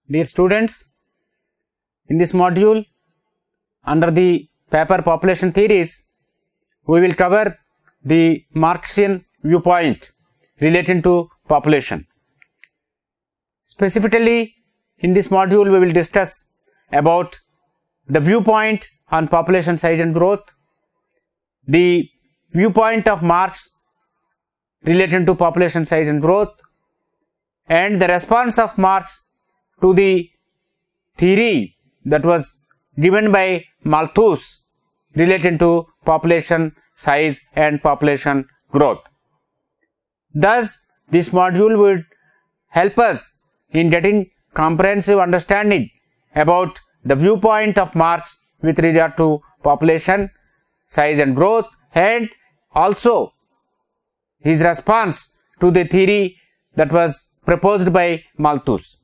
Dear students, in this module, under the paper Population Theories, we will cover the Marxian viewpoint relating to population. Specifically, in this module, we will discuss about the viewpoint on population size and growth, the viewpoint of Marx relating to population size and growth, and the response of Marx to the theory that was given by Malthus relating to population size and population growth. Thus, this module would help us in getting comprehensive understanding about the viewpoint of Marx with regard to population size and growth, and also his response to the theory that was proposed by Malthus.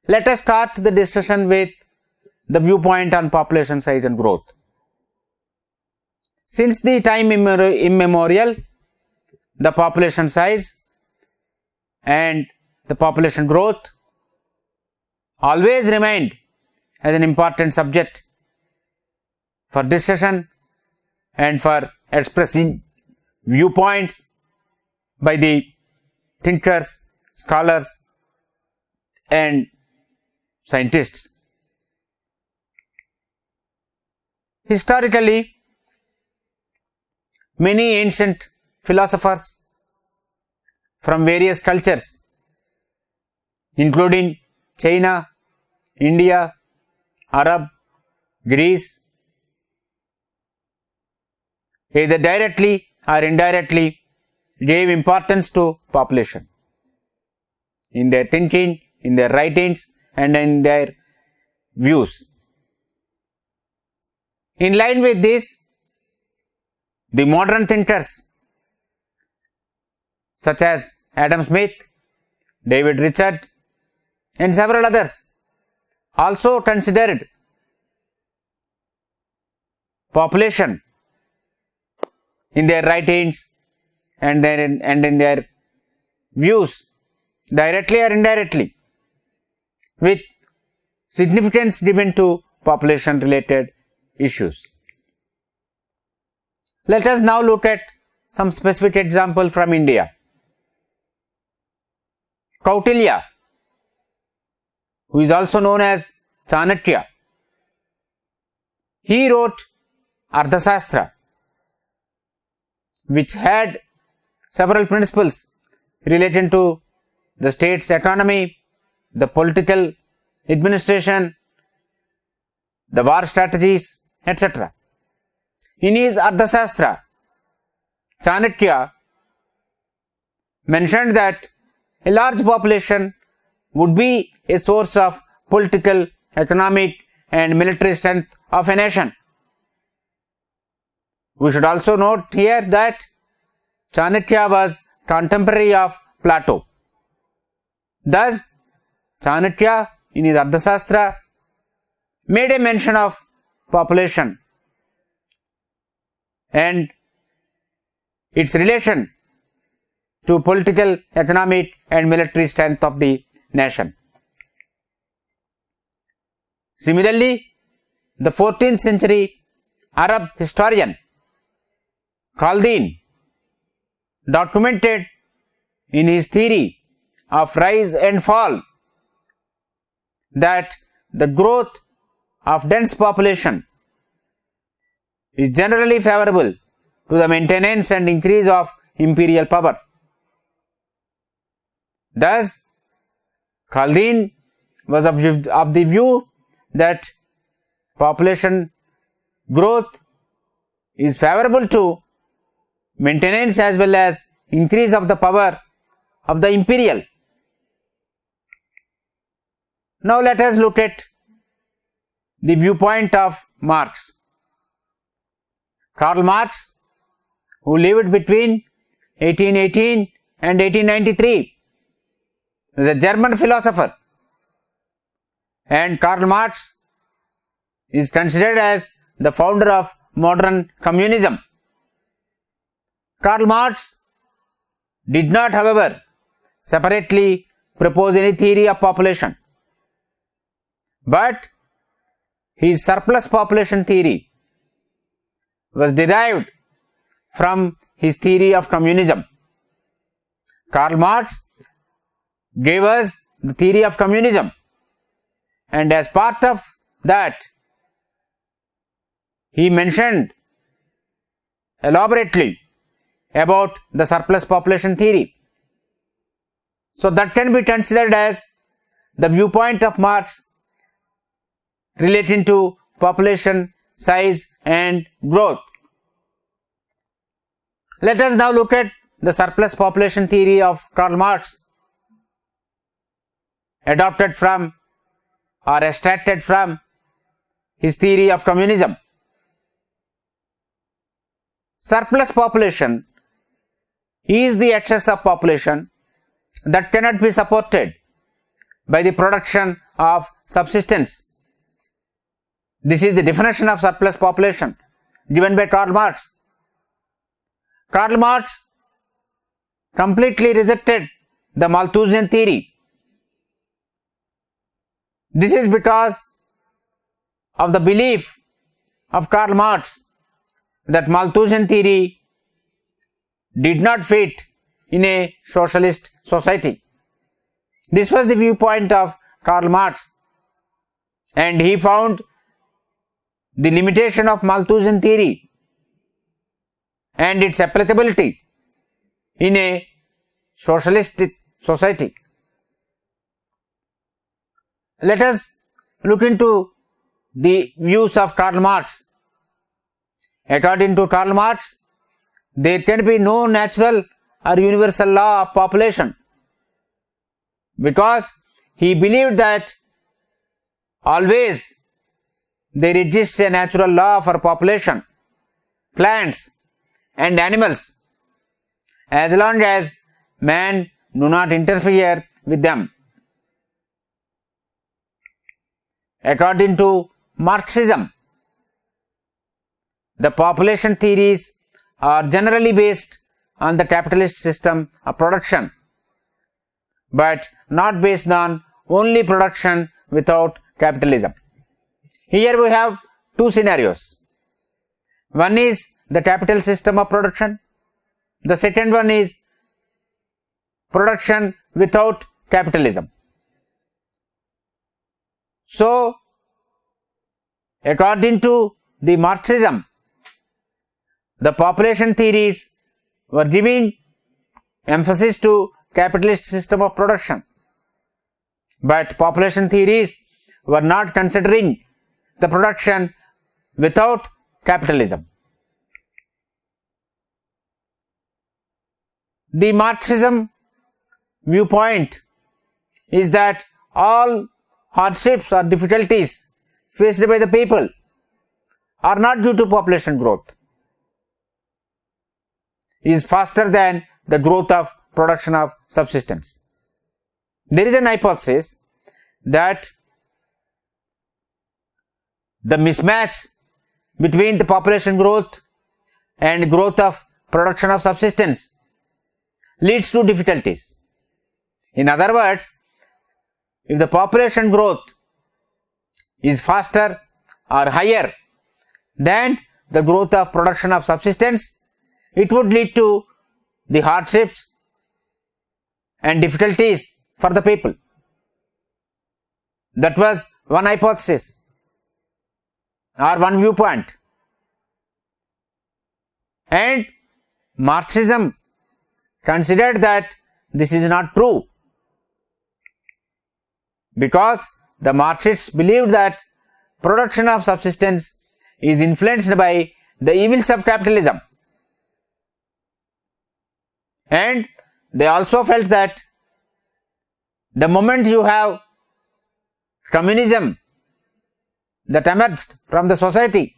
Let us start the discussion with the viewpoint on population size and growth. Since the time immemorial, the population size and the population growth always remained as an important subject for discussion and for expressing viewpoints by the thinkers, scholars, and scientists. Historically, many ancient philosophers from various cultures, including China, India, Arab, Greece, either directly or indirectly gave importance to population in their thinking, in their writings, and in their views. In line with this, the modern thinkers such as Adam Smith, David Richard, and several others also considered population in their writings and in their views, directly or indirectly, with significance given to population related issues. Let us now look at some specific example from India. Kautilya, who is also known as Chanakya, he wrote Arthashastra, which had several principles relating to the state's economy, the political administration, the war strategies, etc. In his Arthashastra, Chanakya mentioned that a large population would be a source of political, economic, and military strength of a nation. We should also note here that Chanakya was contemporary of Plato. Thus, Chanakya in his Arthashastra made a mention of population and its relation to political, economic, and military strength of the nation. Similarly, the 14th century Arab historian Khaldun documented in his theory of rise and fall that the growth of dense population is generally favorable to the maintenance and increase of imperial power. Thus, Khaldun was of the view that population growth is favorable to maintenance as well as increase of the power of the imperial. Now let us look at the viewpoint of Marx. Karl Marx, who lived between 1818 and 1893, is a German philosopher, and Karl Marx is considered as the founder of modern communism. Karl Marx did not, however, separately propose any theory of population, but his surplus population theory was derived from his theory of communism. Karl Marx gave us the theory of communism, and as part of that, he mentioned elaborately about the surplus population theory. So that can be considered as the viewpoint of Marx relating to population size and growth. Let us now look at the surplus population theory of Karl Marx, adopted from or extracted from his theory of communism. Surplus population is the excess of population that cannot be supported by the production of subsistence. This is the definition of surplus population given by Karl Marx. Karl Marx completely rejected the Malthusian theory. This is because of the belief of Karl Marx that Malthusian theory did not fit in a socialist society. This was the viewpoint of Karl Marx, and he found the limitation of Malthusian theory and its applicability in a socialistic society. Let us look into the views of Karl Marx. According to Karl Marx, there can be no natural or universal law of population, because he believed that always there exists a natural law for population, plants and animals, as long as man do not interfere with them. According to Marxism, the population theories are generally based on the capitalist system of production, but not based on only production without capitalism. Here we have two scenarios. One is the capital system of production. The second one is production without capitalism. So, according to the Marxism, the population theories were giving emphasis to capitalist system of production, but population theories were not considering the production without capitalism. The Marxism viewpoint is that all hardships or difficulties faced by the people are not due to population growth, is faster than the growth of production of subsistence. There is an hypothesis that the mismatch between the population growth and growth of production of subsistence leads to difficulties. In other words, if the population growth is faster or higher than the growth of production of subsistence, it would lead to the hardships and difficulties for the people. That was one hypothesis or one viewpoint. And Marxism considered that this is not true, because the Marxists believed that production of subsistence is influenced by the evils of capitalism, and they also felt that the moment you have communism that emerged from the society,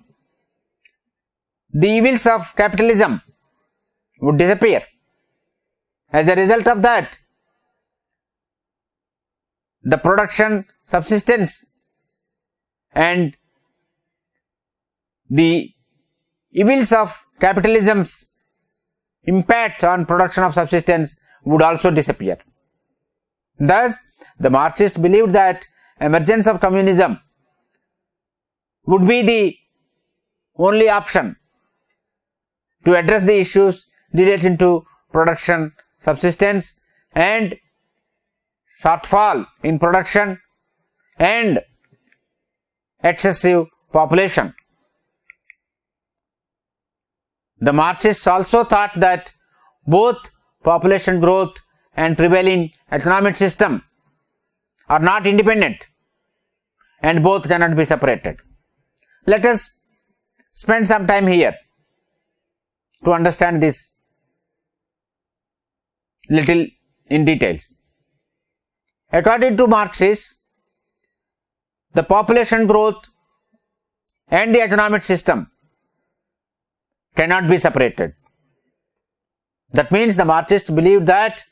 the evils of capitalism would disappear. As a result of that, the production, subsistence and the evils of capitalism's impact on production of subsistence would also disappear. Thus, the Marxists believed that emergence of communism would be the only option to address the issues relating to production, subsistence, and shortfall in production and excessive population. The Marxists also thought that both population growth and prevailing economic system are not independent and both cannot be separated. Let us spend some time here to understand this little in details. According to Marxists, the population growth and the economic system cannot be separated. That means the Marxists believed that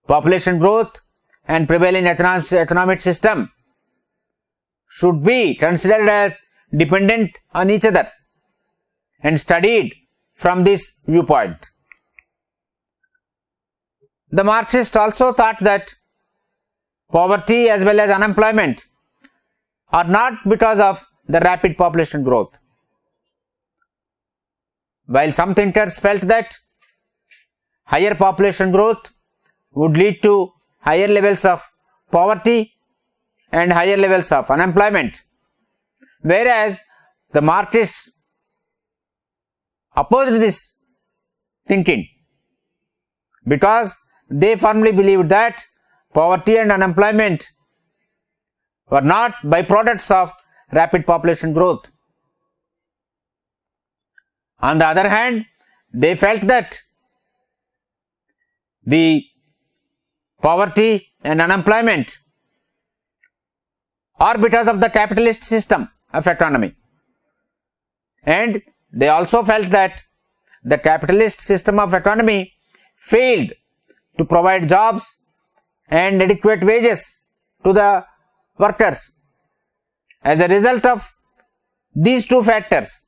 population growth and prevailing economic system should be considered as dependent on each other and studied from this viewpoint. The Marxists also thought that poverty as well as unemployment are not because of the rapid population growth. While some thinkers felt that higher population growth would lead to higher levels of poverty and higher levels of unemployment, whereas the Marxists opposed this thinking because they firmly believed that poverty and unemployment were not byproducts of rapid population growth. On the other hand, they felt that the poverty and unemployment are because of the capitalist system of economy, and they also felt that the capitalist system of economy failed to provide jobs and adequate wages to the workers. As a result of these two factors,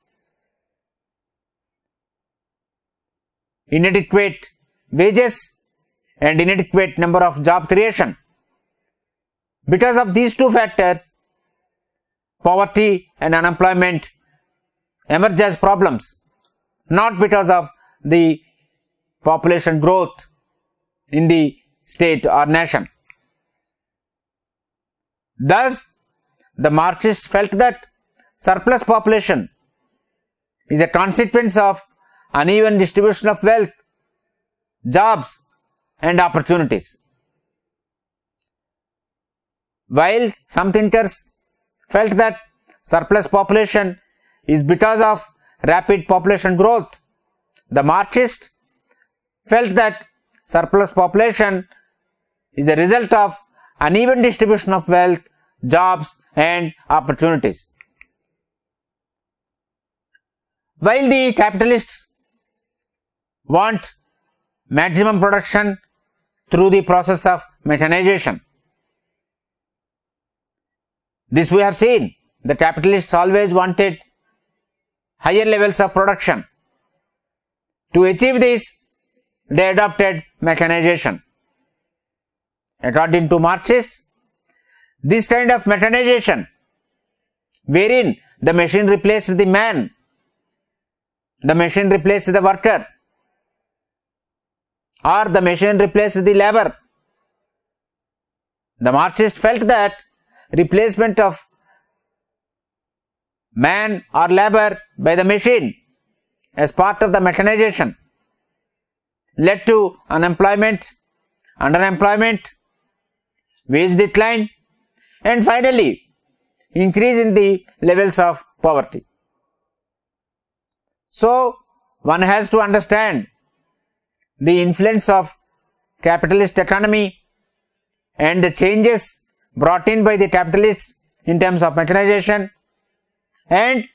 inadequate wages and inadequate number of job creation, because of these two factors, poverty and unemployment emerge as problems, not because of the population growth in the state or nation. Thus, the Marxists felt that surplus population is a consequence of uneven distribution of wealth, jobs, and opportunities. While some thinkers felt that surplus population is because of rapid population growth, the Marxists felt that surplus population is a result of uneven distribution of wealth, jobs, and opportunities. While the capitalists want maximum production through the process of mechanization, this we have seen, the capitalists always wanted higher levels of production. To achieve this, they adopted mechanization. According to Marxists, this kind of mechanization, wherein the machine replaced the man, the machine replaced the worker, or the machine replaced the labor, the Marxists felt that replacement of man or labor by the machine as part of the mechanization led to unemployment, underemployment, wage decline, and finally increase in the levels of poverty. So, one has to understand the influence of capitalist economy and the changes brought in by the capitalists in terms of mechanization and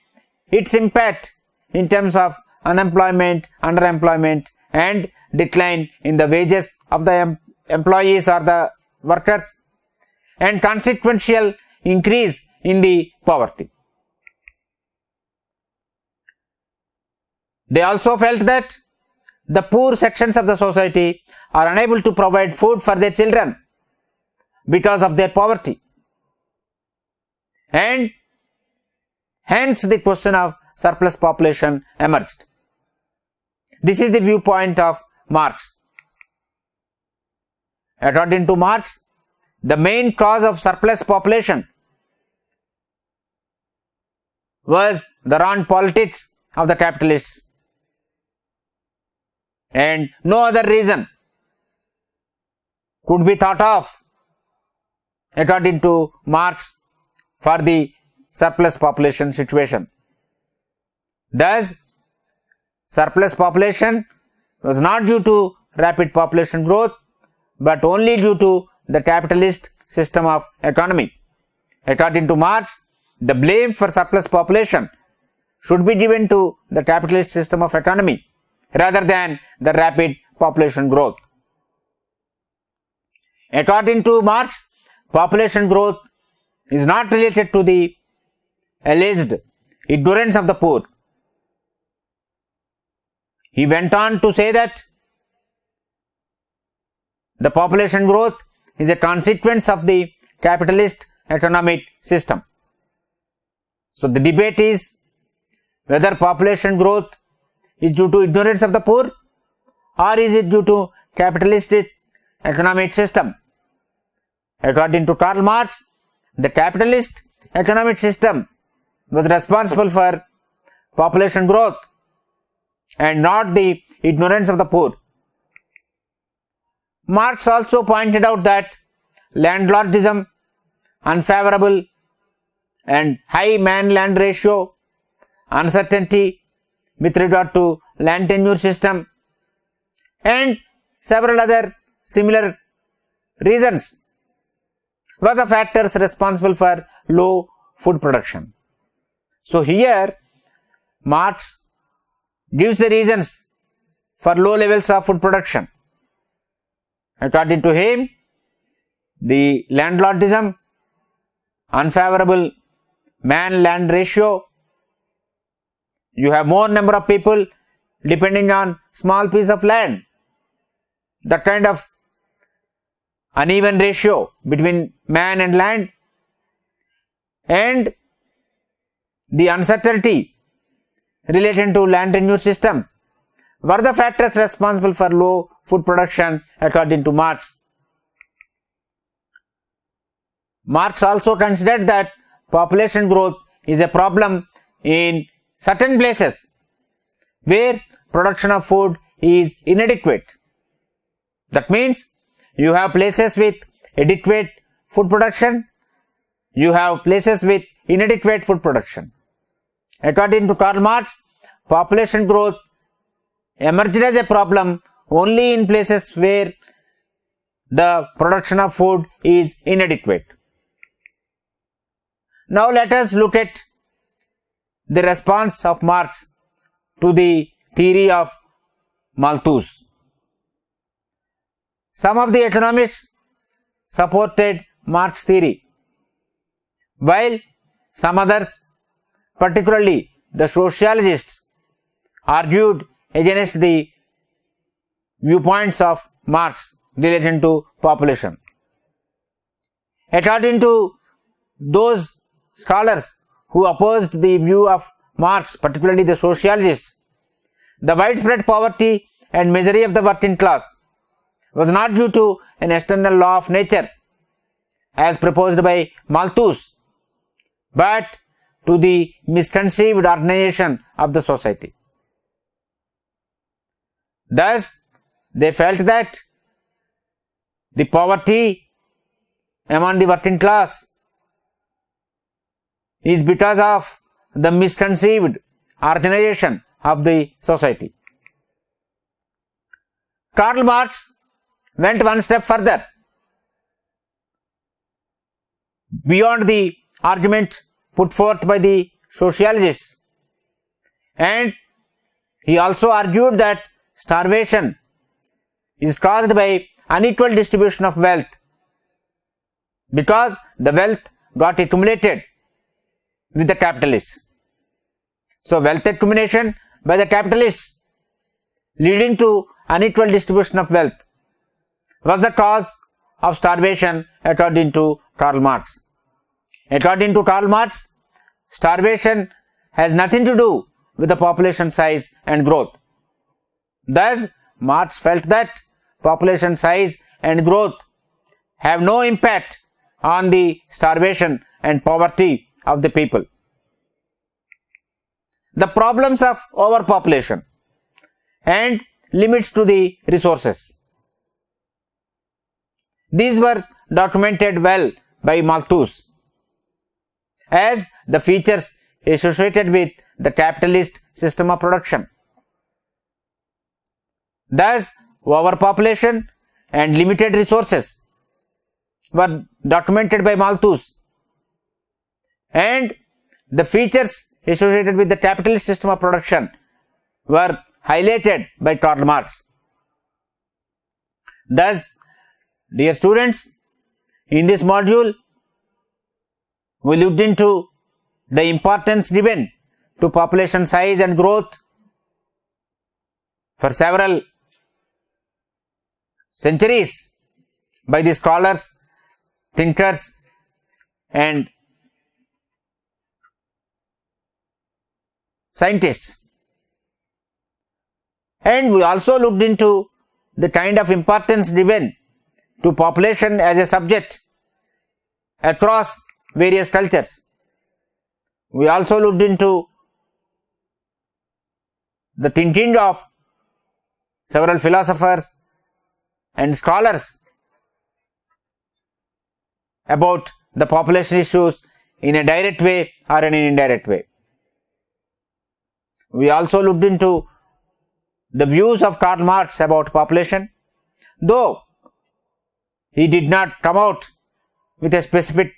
its impact in terms of unemployment, underemployment, and decline in the wages of the employees or the workers, and consequential increase in the poverty. They also felt that the poor sections of the society are unable to provide food for their children because of their poverty. And hence the question of surplus population emerged. This is the viewpoint of Marx. According to Marx, the main cause of surplus population was the wrong politics of the capitalists, and no other reason could be thought of, according to Marx, for the surplus population situation. Thus, surplus population was not due to rapid population growth, but only due to the capitalist system of economy. According to Marx, the blame for surplus population should be given to the capitalist system of economy rather than the rapid population growth. According to Marx, population growth is not related to the alleged ignorance of the poor. He went on to say that the population growth is a consequence of the capitalist economic system. So the debate is whether population growth is due to ignorance of the poor or is it due to capitalistic economic system. According to Karl Marx, the capitalist economic system was responsible for population growth and not the ignorance of the poor. Marx also pointed out that landlordism, unfavorable and high man-land ratio, uncertainty with regard to land tenure system, and several other similar reasons were the factors responsible for low food production. So here Marx gives the reasons for low levels of food production. According to him, the landlordism, unfavorable man-land ratio, you have more number of people depending on small piece of land, that kind of uneven ratio between man and land, and the uncertainty related to land tenure system were the factors responsible for low food production according to Marx. Marx also considered that population growth is a problem in certain places where production of food is inadequate. That means you have places with adequate food production, you have places with inadequate food production. According to Karl Marx, population growth emerged as a problem only in places where the production of food is inadequate. Now let us look at the response of Marx to the theory of Malthus. Some of the economists supported Marx theory, while some others, particularly the sociologists, argued against the viewpoints of Marx related to population. According to those scholars who opposed the view of Marx, particularly the sociologists, the widespread poverty and misery of the working class was not due to an external law of nature as proposed by Malthus, but to the misconceived organization of the society. Thus, they felt that the poverty among the working class is because of the misconceived organization of the society. Karl Marx went one step further beyond the argument put forth by the sociologists, and he also argued that starvation is caused by unequal distribution of wealth because the wealth got accumulated with the capitalists. So wealth accumulation by the capitalists leading to unequal distribution of wealth was the cause of starvation according to Karl Marx. According to Karl Marx, starvation has nothing to do with the population size and growth. Thus, Marx felt that population size and growth have no impact on the starvation and poverty of the people. The problems of overpopulation and limits to the resources. These were documented well by Malthus as the features associated with the capitalist system of production. Thus, overpopulation and limited resources were documented by Malthus, and the features associated with the capitalist system of production were highlighted by Karl Marx. Thus, dear students, in this module, we looked into the importance given to population size and growth for several centuries by the scholars, thinkers, and scientists. And we also looked into the kind of importance given to population as a subject across various cultures. We also looked into the thinking of several philosophers and scholars about the population issues in a direct way or in an indirect way. We also looked into the views of Karl Marx about population, though he did not come out with a specific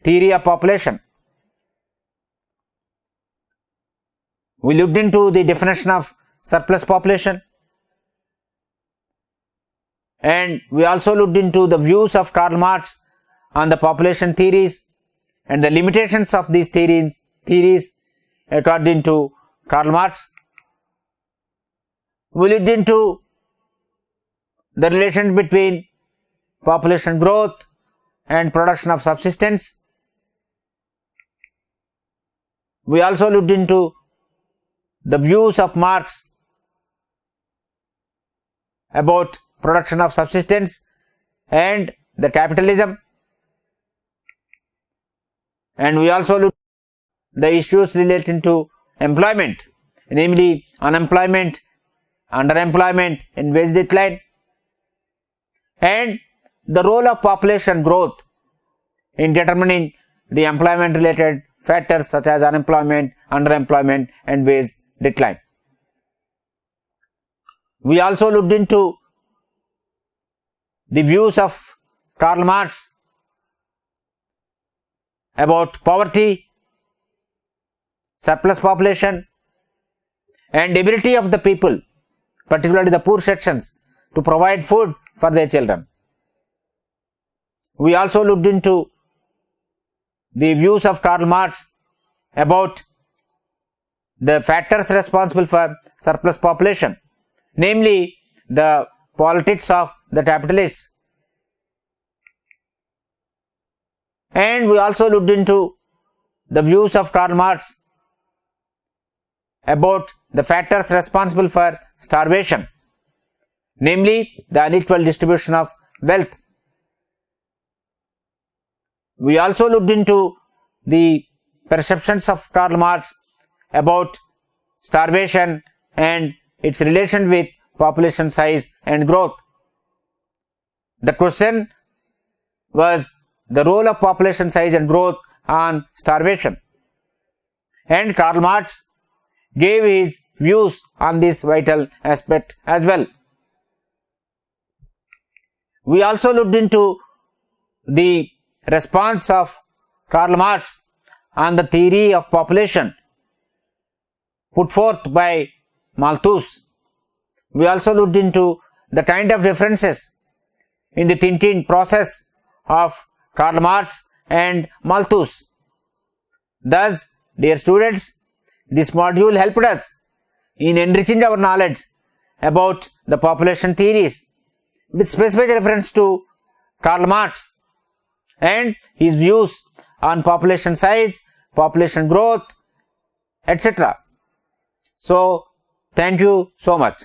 theory of population. We looked into the definition of surplus population, and we also looked into the views of Karl Marx on the population theories and the limitations of these theories according to Karl Marx. We looked into the relation between population growth and production of subsistence. We also looked into the views of Marx about production of subsistence and the capitalism, and we also looked at the issues relating to employment, namely unemployment, underemployment, and wage decline, and the role of population growth in determining the employment related factors such as unemployment, underemployment, and wage decline. We also looked into the views of Karl Marx about poverty, surplus population, and ability of the people, particularly the poor sections, to provide food for their children. We also looked into the views of Karl Marx about the factors responsible for surplus population, namely the politics of the capitalists. And we also looked into the views of Karl Marx about the factors responsible for starvation, namely the unequal distribution of wealth. We also looked into the perceptions of Karl Marx about starvation and its relation with population size and growth. The question was the role of population size and growth on starvation, and Karl Marx gave his views on this vital aspect as well. We also looked into the response of Karl Marx on the theory of population put forth by Malthus. We also looked into the kind of differences in the thinking process of Karl Marx and Malthus. Thus, dear students, this module helped us in enriching our knowledge about the population theories with specific reference to Karl Marx and his views on population size, population growth, etc. So, thank you so much.